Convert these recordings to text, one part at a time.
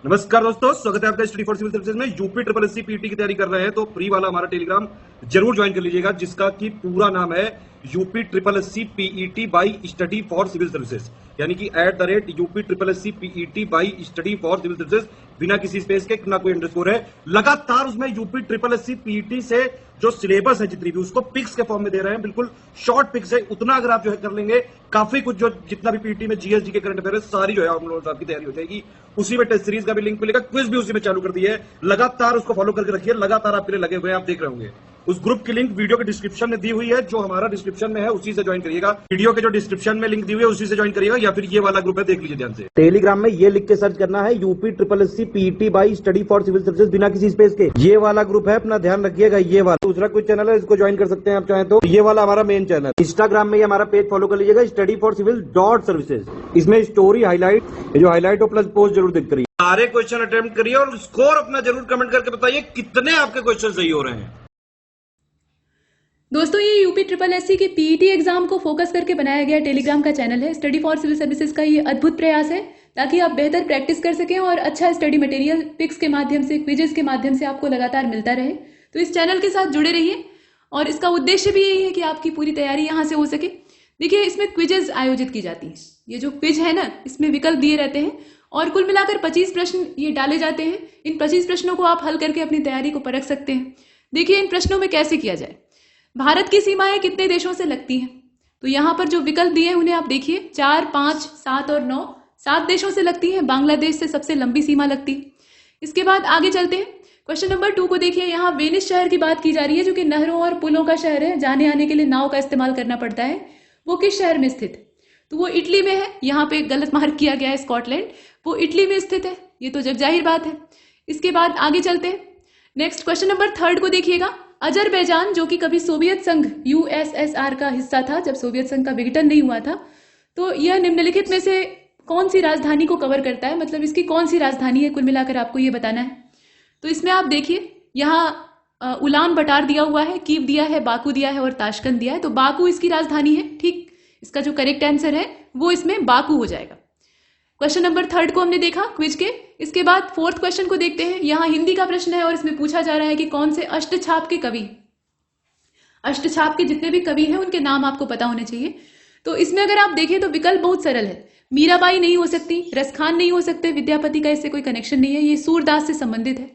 नमस्कार दोस्तों, स्वागत है आपका स्टडी फॉर सिविल सर्विसेज में। यूपी ट्रिपल एससी पीटी की तैयारी कर रहे हैं तो फ्री वाला हमारा टेलीग्राम जरूर ज्वाइन कर लीजिएगा, जिसका कि पूरा नाम है UP triple SC PET by study for civil services, यानी कि @UP triple SC PET by study for civil services, बिना किसी स्पेस के, ना कोई अंडरस्कोर है। लगातार उसमें यूपी ट्रिपल एससी पीईटी से जो सिलेबस है जितनी भी, उसको पिक्स के फॉर्म में दे रहे हैं, बिल्कुल शॉर्ट पिक्स है। उतना अगर आप जो है कर लेंगे, काफी कुछ जो जितना भी पीटी में जीएसजी के करंट अफेयर है, सारी जो है हम लोगों की तैयारी हो जाएगी। उसी में टेस्ट सीरीज का भी लिंक मिलेगा, क्विज भी उसी में चालू कर दी है। लगातार उसको फॉलो करके रखिए, लगातार आपके लिए लगे हुए हैं, आप देख रहे होंगे। उस ग्रुप की लिंक वीडियो के डिस्क्रिप्शन में दी हुई है, जो हमारा डिस्क्रिप्शन में है उसी से ज्वाइन करिएगा। वीडियो के जो डिस्क्रिप्शन में लिंक दी हुई है उसी से ज्वाइन करिएगा, या फिर ये वाला ग्रुप है, देख लीजिए ध्यान से। टेलीग्राम में ये लिख के सर्च करना है UP triple SC PET by study for civil services, बिना किसी स्पेस के। ये वाला ग्रुप है, अपना ध्यान रखिएगा। ये वाला दूसरा कोई चैनल है, इसको ज्वाइन कर सकते हैं आप चाहें तो। ये वाला हमारा मेन चैनल। इंस्टाग्राम में हमारा पेज फॉलो कर लीजिएगा, स्टडी फॉर सिविल .सर्विसेज। इसमें स्टोरी हाईलाइट, जो हाईलाइट हो प्लस पोस्ट जरूर देख करिए। सारे क्वेश्चन अटेम्प्ट करिए और स्कोर अपना जरूर कमेंट करके बताइए कितने आपके क्वेश्चन सही हो रहे हैं। दोस्तों, ये यूपी ट्रिपल एससी के पीईटी एग्जाम को फोकस करके बनाया गया टेलीग्राम का चैनल है। स्टडी फॉर सिविल सर्विसेज का ये अद्भुत प्रयास है ताकि आप बेहतर प्रैक्टिस कर सकें और अच्छा स्टडी मटेरियल पिक्स के माध्यम से, क्विजेस के माध्यम से आपको लगातार मिलता रहे। तो इस चैनल के साथ जुड़े रहिए और इसका उद्देश्य भी यही है कि आपकी पूरी तैयारी यहाँ से हो सके। देखिए, इसमें क्विजेज आयोजित की जाती है। ये जो क्विज है ना, इसमें विकल्प दिए रहते हैं और कुल मिलाकर 25 प्रश्न ये डाले जाते हैं। इन 25 प्रश्नों को आप हल करके अपनी तैयारी को परख सकते हैं। देखिए, इन प्रश्नों में कैसे किया जाए। भारत की सीमाएं कितने देशों से लगती हैं? तो यहाँ पर जो विकल्प दिए हैं उन्हें आप देखिए, 4, 5, 7 और 9। 7 देशों से लगती है। बांग्लादेश से सबसे लंबी सीमा लगती है। इसके बाद आगे चलते हैं। क्वेश्चन नंबर 2 को देखिए। यहाँ वेनिस शहर की बात की जा रही है, जो कि नहरों और पुलों का शहर है। जाने आने के लिए नाव का इस्तेमाल करना पड़ता है। वो किस शहर में स्थित है? तो वो इटली में है। यहाँ पे गलत मार्क किया गया है, स्कॉटलैंड। वो इटली में स्थित है, ये तो जग जाहिर बात है। इसके बाद आगे चलते हैं। नेक्स्ट क्वेश्चन नंबर 3 को देखिएगा। अजरबैजान, जो कि कभी सोवियत संघ यूएसएसआर का हिस्सा था, जब सोवियत संघ का विघटन नहीं हुआ था, तो यह निम्नलिखित में से कौन सी राजधानी को कवर करता है? मतलब इसकी कौन सी राजधानी है, कुल मिलाकर आपको ये बताना है। तो इसमें आप देखिए, यहाँ उलान बटार दिया हुआ है, कीव दिया है, बाकू दिया है और ताशकंद दिया है। तो बाकू इसकी राजधानी है। ठीक, इसका जो करेक्ट आंसर है वो इसमें बाकू हो जाएगा। क्वेश्चन नंबर 3 को हमने देखा क्विज के। इसके बाद 4th क्वेश्चन को देखते हैं। यहाँ हिंदी का प्रश्न है और इसमें पूछा जा रहा है कि कौन से अष्टछाप के कवि, अष्टछाप के जितने भी कवि हैं उनके नाम आपको पता होने चाहिए। तो इसमें अगर आप देखें तो विकल्प बहुत सरल है। मीराबाई नहीं हो सकती, रसखान नहीं हो सकते, विद्यापति का इससे कोई कनेक्शन नहीं है, ये सूरदास से संबंधित है।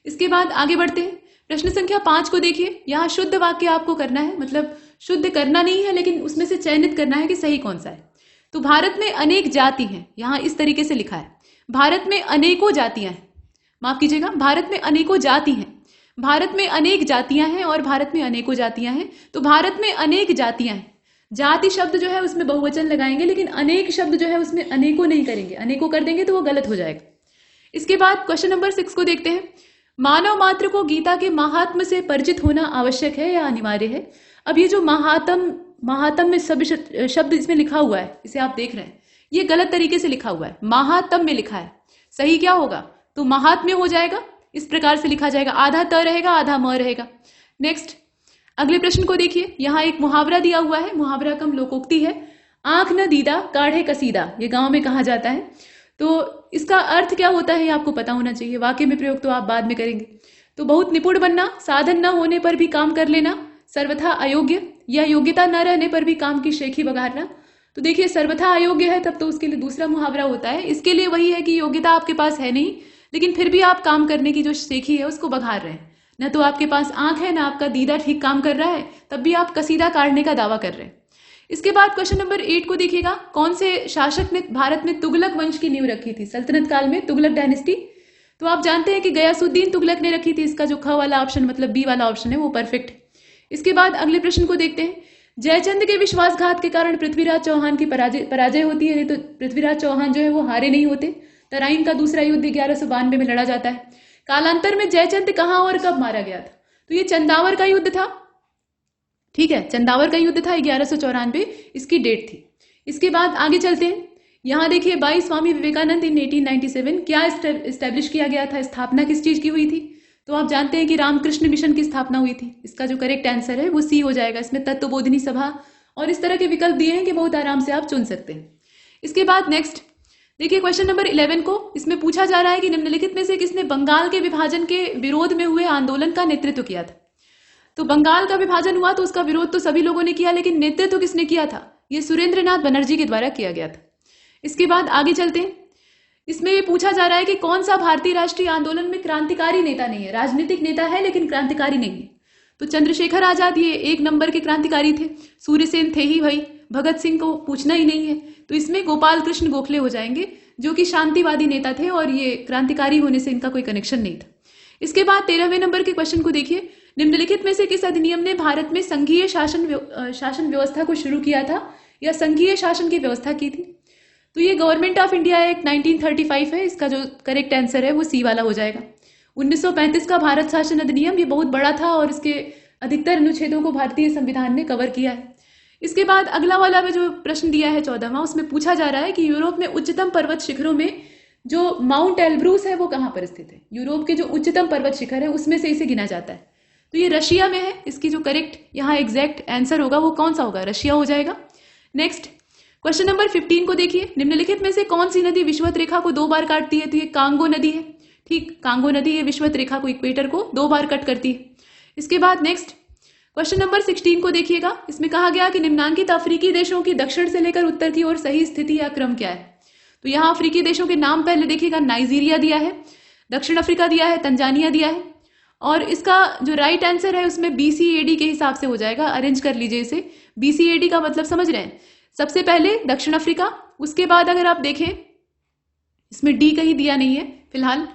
इसके बाद आगे बढ़ते हैं। प्रश्न संख्या 5 को देखिए। यहाँ शुद्ध वाक्य आपको करना है, मतलब शुद्ध करना नहीं है लेकिन उसमें से चयनित करना है कि सही कौन सा है। तो भारत में अनेक जाति हैं, यहाँ इस तरीके से लिखा है। भारत में अनेकों जातियां हैं, माफ कीजिएगा, भारत में अनेकों जाति हैं। भारत में अनेक जातियां हैं और भारत में अनेकों जातियां हैं। तो भारत में अनेक जातियां हैं। जाति शब्द जो है उसमें बहुवचन लगाएंगे, लेकिन अनेक शब्द जो है उसमें अनेकों नहीं करेंगे। अनेकों कर देंगे तो वो गलत हो जाएगा। इसके बाद क्वेश्चन नंबर 6 को देखते हैं। मानव मात्र को गीता के महात्म से परिचित होना आवश्यक है या अनिवार्य है? अब ये जो महात्म में शब्द इसमें लिखा हुआ है, इसे आप देख रहे हैं, ये गलत तरीके से लिखा हुआ है। महात्म में लिखा है, सही क्या होगा? तो महात्म्य हो जाएगा। इस प्रकार से लिखा जाएगा, आधा त रहेगा, आधा म रहेगा। नेक्स्ट, अगले प्रश्न को देखिए। यहाँ एक मुहावरा दिया हुआ है, मुहावरा कम लोकोक्ति है। आंख न दीदा काढ़े कसीदा, ये गांव में कहा जाता है। तो इसका अर्थ क्या होता है आपको पता होना चाहिए। वाक्य में प्रयोग तो आप बाद में करेंगे। तो बहुत निपुण बनना, साधन न होने पर भी काम कर लेना, सर्वथा अयोग्य, या योग्यता न रहने पर भी काम की शेखी बघारना। तो देखिए, सर्वथा अयोग्य है तब तो उसके लिए दूसरा मुहावरा होता है। इसके लिए वही है कि योग्यता आपके पास है नहीं, लेकिन फिर भी आप काम करने की जो शेखी है उसको बघार रहे हैं। न तो आपके पास आंख है, ना आपका दीदा ठीक काम कर रहा है, तब भी आप कसीदा काटने का दावा कर रहे हैं। इसके बाद क्वेश्चन नंबर 8 को देखिएगा। कौन से शासक ने भारत में तुगलक वंश की नींव रखी थी? सल्तनत काल में तुगलक डायनेस्टी। तो आप जानते हैं कि गयासुद्दीन तुगलक ने रखी थी। इसका जो ख वाला ऑप्शन, मतलब बी वाला ऑप्शन है, वो परफेक्ट है। इसके बाद अगले प्रश्न को देखते हैं। जयचंद के विश्वासघात के कारण पृथ्वीराज चौहान की पराजय होती है। नहीं तो पृथ्वीराज चौहान जो है वो हारे नहीं होते। तराइन का दूसरा युद्ध 1192 में लड़ा जाता है। कालांतर में जयचंद कहाँ और कब मारा गया था? तो ये चंदावर का युद्ध था। ठीक है, चंदावर का युद्ध था, 1194 इसकी डेट थी। इसके बाद आगे चलते हैं। यहाँ देखिए, बाई स्वामी विवेकानंद इन 1897 क्या एस्टेब्लिश किया गया था? स्थापना किस चीज की हुई थी? तो आप जानते हैं कि रामकृष्ण मिशन की स्थापना हुई थी। इसका जो करेक्ट आंसर है वो सी हो जाएगा। इसमें तत्वबोधिनी सभा और इस तरह के विकल्प दिए हैं कि बहुत आराम से आप चुन सकते हैं। इसके बाद नेक्स्ट, देखिए क्वेश्चन नंबर 11 को, इसमें पूछा जा रहा है कि निम्नलिखित में से किसने बंगाल के विभाजन के विरोध में हुए आंदोलन का नेतृत्व किया था। तो बंगाल का विभाजन हुआ तो उसका विरोध तो सभी लोगों ने किया, लेकिन नेतृत्व किसने किया था? ये सुरेंद्रनाथ बनर्जी के द्वारा किया गया था। इसके बाद आगे चलते हैं। इसमें ये पूछा जा रहा है कि कौन सा भारतीय राष्ट्रीय आंदोलन में क्रांतिकारी नेता नहीं है, राजनीतिक नेता है लेकिन क्रांतिकारी नहीं है। तो चंद्रशेखर आजाद ये 1 नंबर के क्रांतिकारी थे, सूर्यसेन थे ही भाई, भगत सिंह को पूछना ही नहीं है। तो इसमें गोपाल कृष्ण गोखले हो जाएंगे, जो कि शांतिवादी नेता थे और ये क्रांतिकारी होने से इनका कोई कनेक्शन नहीं था। इसके बाद 13वें नंबर के क्वेश्चन को देखिए, निम्नलिखित में से किस अधिनियम ने भारत में संघीय शासन व्यवस्था को शुरू किया था या संघीय शासन की व्यवस्था की थी? तो ये गवर्नमेंट ऑफ इंडिया एक्ट 1935 है। इसका जो करेक्ट आंसर है वो सी वाला हो जाएगा। 1935 का भारत शासन अधिनियम ये बहुत बड़ा था और इसके अधिकतर अनुच्छेदों को भारतीय संविधान ने कवर किया है। इसके बाद अगला वाला में जो प्रश्न दिया है 14वां, उसमें पूछा जा रहा है कि यूरोप में उच्चतम पर्वत शिखरों में जो माउंट एल्ब्रूस है वो कहाँ पर स्थित है? यूरोप के जो उच्चतम पर्वत शिखर है उसमें से इसे गिना जाता है। तो ये रशिया में है। इसकी जो करेक्ट यहाँ एग्जैक्ट आंसर होगा वो कौन सा होगा? रशिया हो जाएगा। नेक्स्ट क्वेश्चन नंबर 15 को देखिए, निम्नलिखित में से कौन सी नदी विषुवत रेखा को 2 बार काटती है? तो ये कांगो नदी है। ठीक, कांगो नदी ये विषुवत रेखा को, इक्वेटर को 2 बार कट करती है। इसके बाद नेक्स्ट क्वेश्चन नंबर 16 को देखिएगा। इसमें कहा गया कि निम्नांकित अफ्रीकी देशों की दक्षिण से लेकर उत्तर की ओर सही स्थिति या क्रम क्या है? तो यहाँ अफ्रीकी देशों के नाम पहले देखिएगा, नाइजीरिया दिया है, दक्षिण अफ्रीका दिया है, तंजानिया दिया है, और इसका जो राइट आंसर है उसमें BCAD के हिसाब से हो जाएगा। अरेंज कर लीजिए इसे। BCAD का मतलब समझ रहे हैं? सबसे पहले दक्षिण अफ्रीका, उसके बाद अगर आप देखें इसमें डी कहीं दिया नहीं है फिलहाल,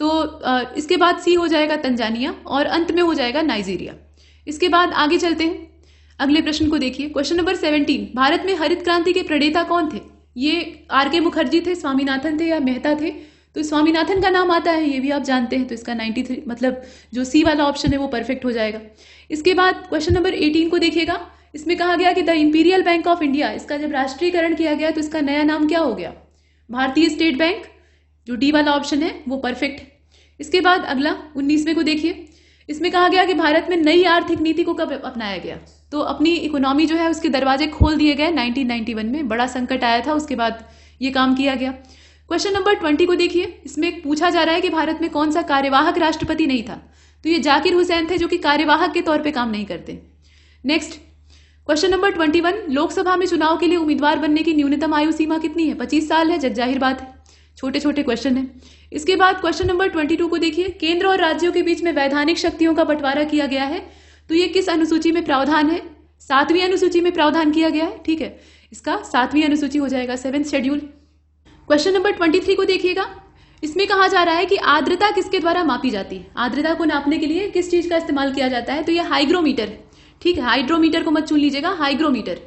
तो इसके बाद सी हो जाएगा तंजानिया और अंत में हो जाएगा नाइजीरिया। इसके बाद आगे चलते हैं, अगले प्रश्न को देखिए। क्वेश्चन नंबर 17, भारत में हरित क्रांति के प्रणेता कौन थे? ये RK मुखर्जी थे, स्वामीनाथन थे या मेहता थे? तो स्वामीनाथन का नाम आता है, ये भी आप जानते हैं। तो इसका 93 मतलब जो सी वाला ऑप्शन है वो परफेक्ट हो जाएगा। इसके बाद क्वेश्चन नंबर 18 को देखिएगा। इसमें कहा गया कि the imperial bank of India, इसका जब राष्ट्रीयकरण किया गया तो इसका नया नाम क्या हो गया? भारतीय स्टेट बैंक। जो डी वाला ऑप्शन है वो परफेक्ट है। इसके बाद अगला 19वें को देखिए। इसमें कहा गया कि भारत में नई आर्थिक नीति को कब अपनाया गया? तो अपनी इकोनॉमी जो है उसके दरवाजे खोल दिए गए 1991 में। बड़ा संकट आया था, उसके बाद ये काम किया गया। क्वेश्चन नंबर 20 को देखिए। इसमें पूछा जा रहा है कि भारत में कौन सा कार्यवाहक राष्ट्रपति नहीं था? तो ये जाकिर हुसैन थे, जो कि कार्यवाहक के तौर पर काम नहीं करते। नेक्स्ट क्वेश्चन नंबर 21, लोकसभा में चुनाव के लिए उम्मीदवार बनने की न्यूनतम आयु सीमा कितनी है? 25 साल है, जग जाहिर बात है। छोटे छोटे क्वेश्चन है। इसके बाद क्वेश्चन नंबर 22 को देखिए। केंद्र और राज्यों के बीच में वैधानिक शक्तियों का बंटवारा किया गया है, तो ये किस अनुसूची में प्रावधान है? 7वीं अनुसूची में प्रावधान किया गया है। ठीक है, इसका 7वीं अनुसूची हो जाएगा, 7th शेड्यूल। क्वेश्चन नंबर 23 को देखिएगा। इसमें कहा जा रहा है कि आर्द्रता किसके द्वारा मापी जाती है? आर्द्रता को नापने के लिए किस चीज का इस्तेमाल किया जाता है? तो ये हाइग्रोमीटर है। ठीक है, हाइड्रोमीटर को मत चुन लीजिएगा, हाइग्रोमीटर,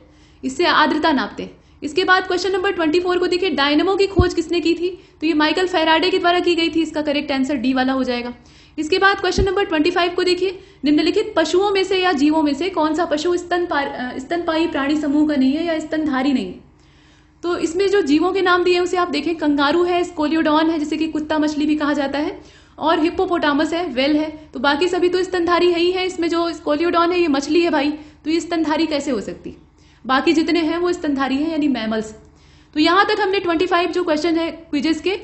इससे आर्द्रता नापते हैं। इसके बाद क्वेश्चन नंबर 24 को देखिए। डायनेमो की खोज किसने की थी? तो ये माइकल फैराडे के द्वारा की गई थी। इसका करेक्ट आंसर डी वाला हो जाएगा। इसके बाद क्वेश्चन नंबर 25 को देखिए। निम्नलिखित पशुओं में से या जीवों में से कौन सा पशु स्तनपायी प्राणी समूह का नहीं है या स्तनधारी नहीं है? तो इसमें जो जीवों के नाम दिए हैं उसे आप देखें, कंगारू है, स्कोलियोडॉन है जिसे कि कुत्ता मछली भी कहा जाता है, और हिप्पोपोटामस है, वेल है। तो बाकी सभी तो स्तनधारी है ही है। इसमें जो स्कोलियोडॉन है ये मछली है भाई, तो ये स्तनधारी कैसे हो सकती? बाकी जितने हैं वो स्तनधारी हैं, यानी मैमल्स। तो यहाँ तक हमने 25 जो क्वेश्चन है क्विजेस के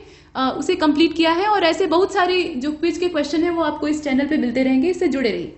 उसे कंप्लीट किया है, और ऐसे बहुत सारे जो क्विज के क्वेश्चन है वो आपको इस चैनल पे मिलते रहेंगे। इससे जुड़े रहिए।